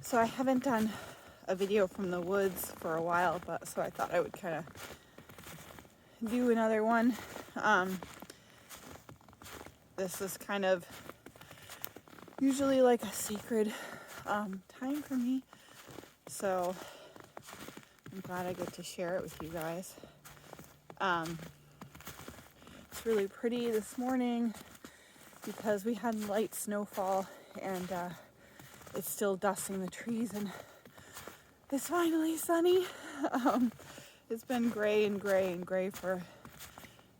So I haven't done a video from the woods for a while, but so I thought I would kind of do another one. This is kind of usually like a sacred time for me, so I'm glad I get to share it with you guys. It's really pretty this morning because we had light snowfall, and it's still dusting the trees, and it's finally sunny. It's been gray and gray and gray for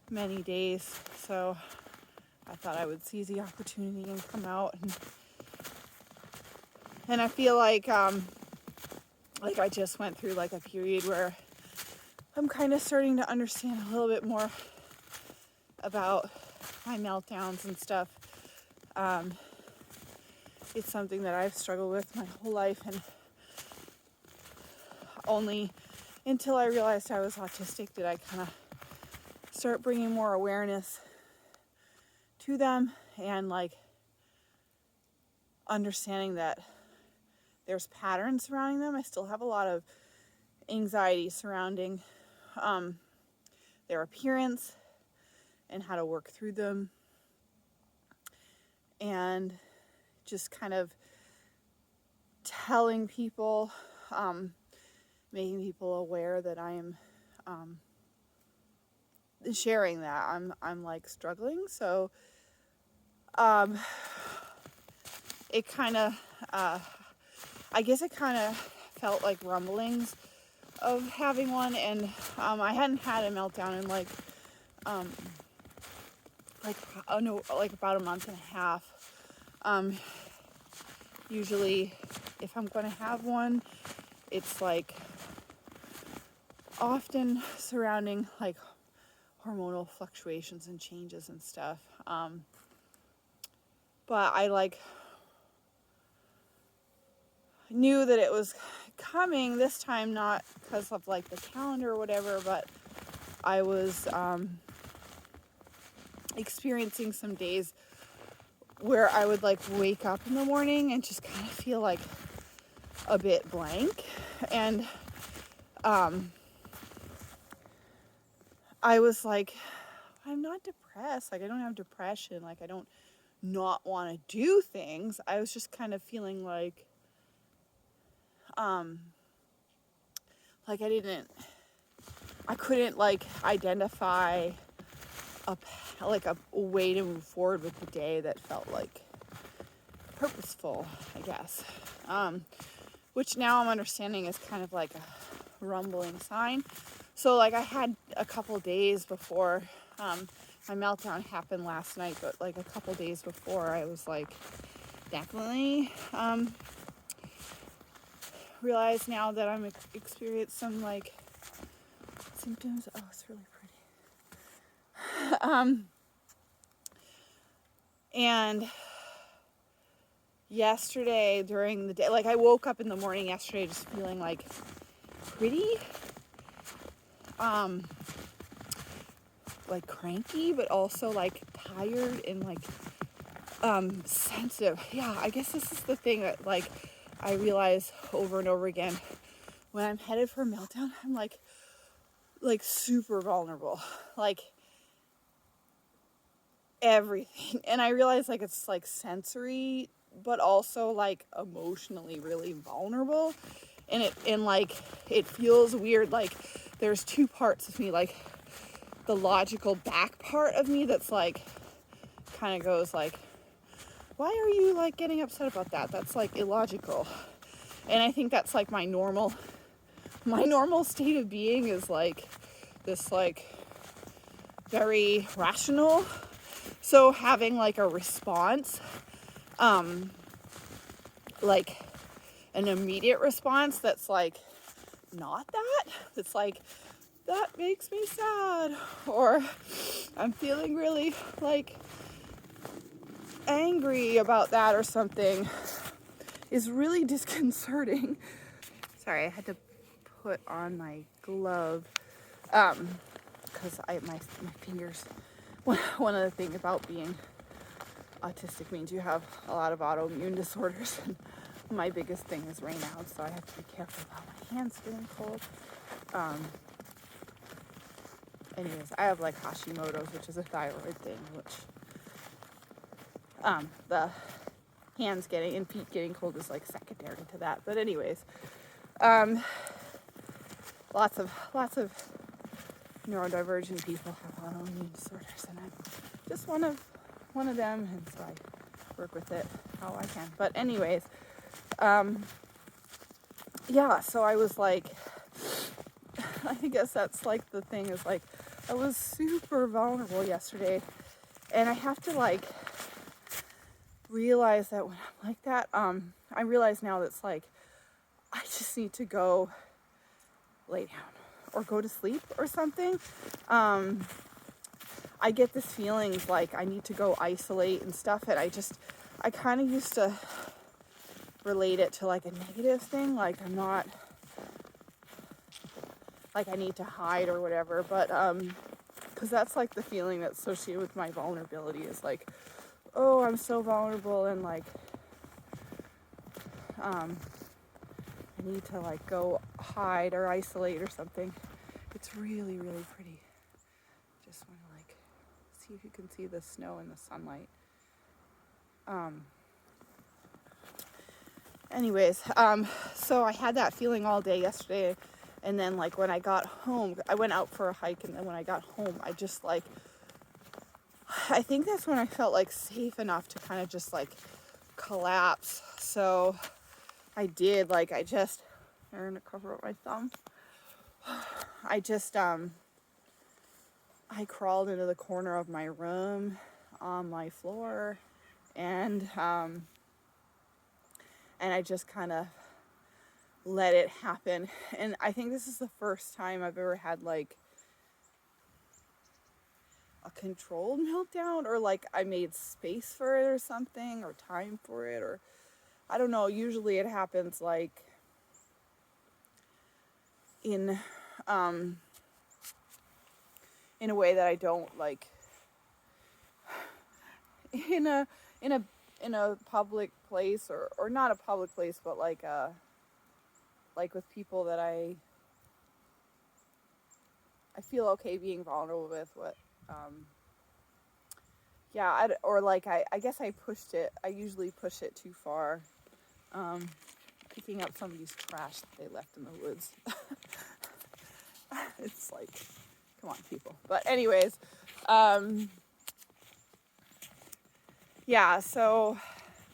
many days, so I thought I would seize the opportunity and come out, and I feel like I just went through like a period where I'm kind of starting to understand a little bit more about my meltdowns and stuff. It's something that I've struggled with my whole life, and only until I realized I was autistic did I kind of start bringing more awareness to them, and like understanding that there's patterns surrounding them. I still have a lot of anxiety surrounding their appearance and how to work through them, and just kind of telling people, making people aware that I am sharing that I'm like struggling. So it kind of I guess it kind of felt like rumblings of having one, and I hadn't had a meltdown in like about a month and a half. Usually if I'm going to have one, it's like often surrounding like hormonal fluctuations and changes and stuff. But I like knew that it was coming this time, not because of like the calendar or whatever, but I was experiencing some days where I would like wake up in the morning and just kind of feel like a bit blank, and I was like, I'm not depressed, like I don't have depression, like I don't not want to do things. I was just kind of feeling like I couldn't like identify a way to move forward with the day that felt like purposeful, I guess. Which now I'm understanding is kind of like a rumbling sign. So like I had a couple days before my meltdown happened last night, but like a couple days before I was like definitely realize now that I'm experiencing some like symptoms. Oh, it's really pretty. And yesterday during the day, like I woke up in the morning yesterday just feeling like pretty like cranky, but also like tired and like sensitive. Yeah, I guess this is the thing that like I realize over and over again when I'm headed for a meltdown. I'm like super vulnerable, like everything. And I realize like it's like sensory but also like emotionally really vulnerable, and it feels weird. Like there's two parts of me, like the logical back part of me that's like kind of goes like, why are you like getting upset about that? That's like illogical. And I think that's like my normal state of being is like this like very rational. So having like a response, like an immediate response that's like not that's like, that makes me sad, or I'm feeling really like angry about that or something, is really disconcerting. Sorry, I had to put on my glove because my fingers. One of the things about being autistic means you have a lot of autoimmune disorders, and my biggest thing is rain out, so I have to be careful about my hands getting cold. Anyways, I have like Hashimoto's, which is a thyroid thing, which the hands getting and feet getting cold is like secondary to that. But anyways, lots of neurodivergent people have autoimmune disorders, and I'm just one of them, and so I work with it how I can. But anyways, yeah, so I was like, I guess that's like the thing is like, I was super vulnerable yesterday, and I have to like realize that when I'm like that, I realize now that's like, I just need to go lay down or go to sleep or something. I get this feeling like I need to go isolate and stuff, and I kind of used to relate it to like a negative thing, like I'm not, like I need to hide or whatever, but because that's like the feeling that's associated with my vulnerability is like, oh, I'm so vulnerable, and like I need to like go hide or isolate or something. It's really, really pretty. Just want to like see if you can see the snow and the sunlight. Anyways, so I had that feeling all day yesterday, and then like when I got home, I went out for a hike, and then when I got home, I just like, I think that's when I felt like safe enough to kind of just like collapse. So I did, like, I'm gonna cover up my thumb. I crawled into the corner of my room on my floor, and I just kind of let it happen. And I think this is the first time I've ever had like a controlled meltdown, or like I made space for it or something, or time for it, or I don't know. Usually it happens like in a way that I don't like, in a public place, or not a public place, but like with people that I feel okay being vulnerable with. Or like I guess I usually push it too far, picking up somebody's trash that they left in the woods. It's like, come on, people. But anyways, yeah, so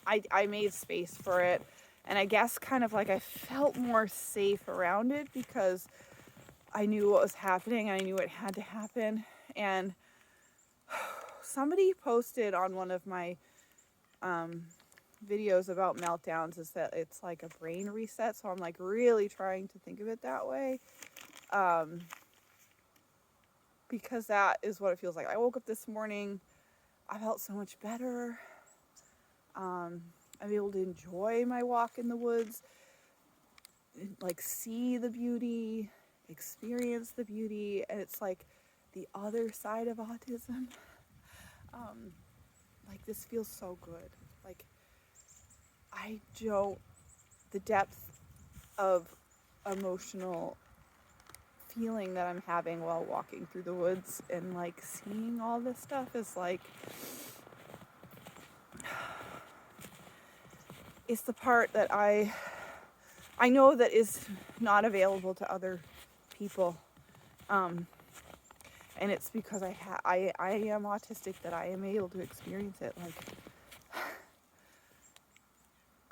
I made space for it, and I guess kind of like I felt more safe around it because I knew what was happening, and I knew it had to happen. And somebody posted on one of my videos about meltdowns is that it's like a brain reset, so I'm like really trying to think of it that way, because that is what it feels like. I woke up this morning, I felt so much better. I'm able to enjoy my walk in the woods, like see the beauty, experience the beauty, and it's like the other side of autism. Like this feels so good. Like the depth of emotional feeling that I'm having while walking through the woods and like seeing all this stuff is like, it's the part that I know that is not available to other people, and it's because I am autistic that I am able to experience it. Like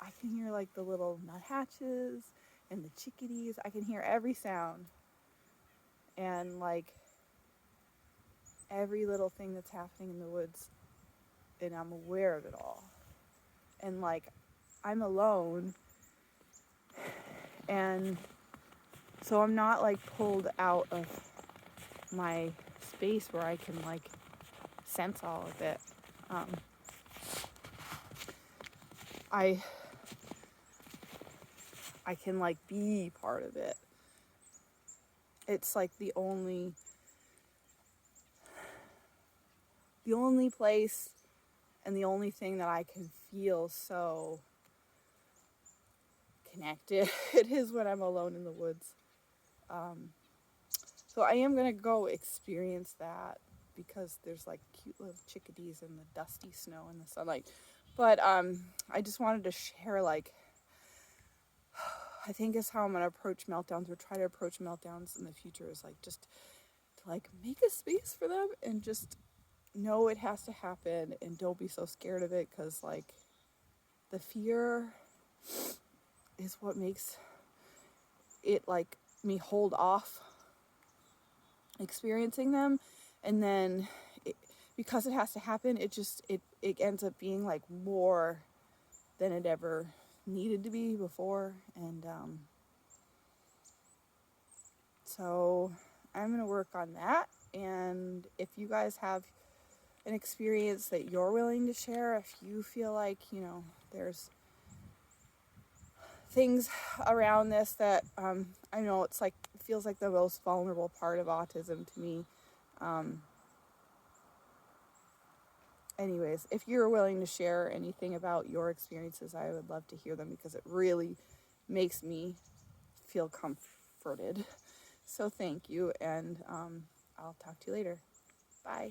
I can hear like the little nuthatches and the chickadees. I can hear every sound, and like every little thing that's happening in the woods, and I'm aware of it all. And like I'm alone, and so I'm not like pulled out of my space where I can like sense all of it. I can like be part of it. It's like the only place and the only thing that I can feel so disconnected it is when I'm alone in the woods. So I am going to go experience that because there's like cute little chickadees in the dusty snow and the sunlight. But I just wanted to share, like, I think is how I'm going to approach meltdowns, or try to approach meltdowns in the future, is like just to like make a space for them and just know it has to happen, and don't be so scared of it, because like the fear is what makes it like me hold off experiencing them. And then because it has to happen, it ends up being like more than it ever needed to be before. And so I'm going to work on that. And if you guys have an experience that you're willing to share, if you feel like, you know, there's things around this that I know it's like, it feels like the most vulnerable part of autism to me. Anyways, if you're willing to share anything about your experiences, I would love to hear them, because it really makes me feel comforted. So thank you, and I'll talk to you later. Bye.